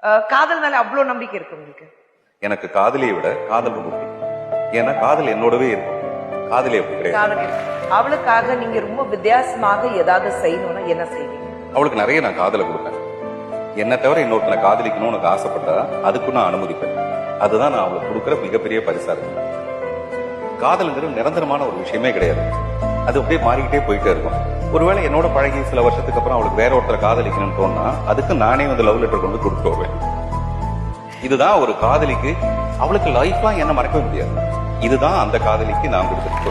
காதல் மேல அவ்வளவு நம்பிக்கை இருக்கு உங்களுக்கு? எனக்கு காதலியை விட காதல் ரொம்ப பிடிக்கும். ஏன்னா காதல் என்னோடவே இருக்கும். காதலி அப்படி கிடையாது. காதல் இருக்கு. அவளுக்காக நீங்க ரொம்ப வித்தியாசமாக ஏதாவது செய்யணும்னா என்ன செய்வீங்க? அவளுக்கு நிறைய நான் காதலை கொடுப்பேன். என்ன தவிர இன்னொருத்தனை காதலிக்கணும்னு உனக்கு ஆசைப்பட்டா அதுக்கும் நான் அனுமதிப்பேன். அதுதான் நான் அவளுக்கு கொடுக்குற மிகப்பெரிய பரிசா இருக்கு. காதலுங்கிறது நிரந்தரமான ஒரு விஷயமே கிடையாது. அது அப்படியே மாறிக்கிட்டே போயிட்டே இருக்கும். ஒருவேளை என்னோட பழகி சில வருஷத்துக்கு அப்புறம் அவளுக்கு வேற ஒருத்தரை காதலிக்கணும்னு தோணுனா அதுக்கு நானே வந்து லவ் லெட்டர் கொண்டு கொடுத்துட்டு வருவேன். இதுதான் ஒரு காதலிக்கு அவளுக்கு லைஃப்லாம் என்ன மறக்கவே முடியாது. இதுதான் அந்த காதலிக்கு நான் கொடுத்துட்டு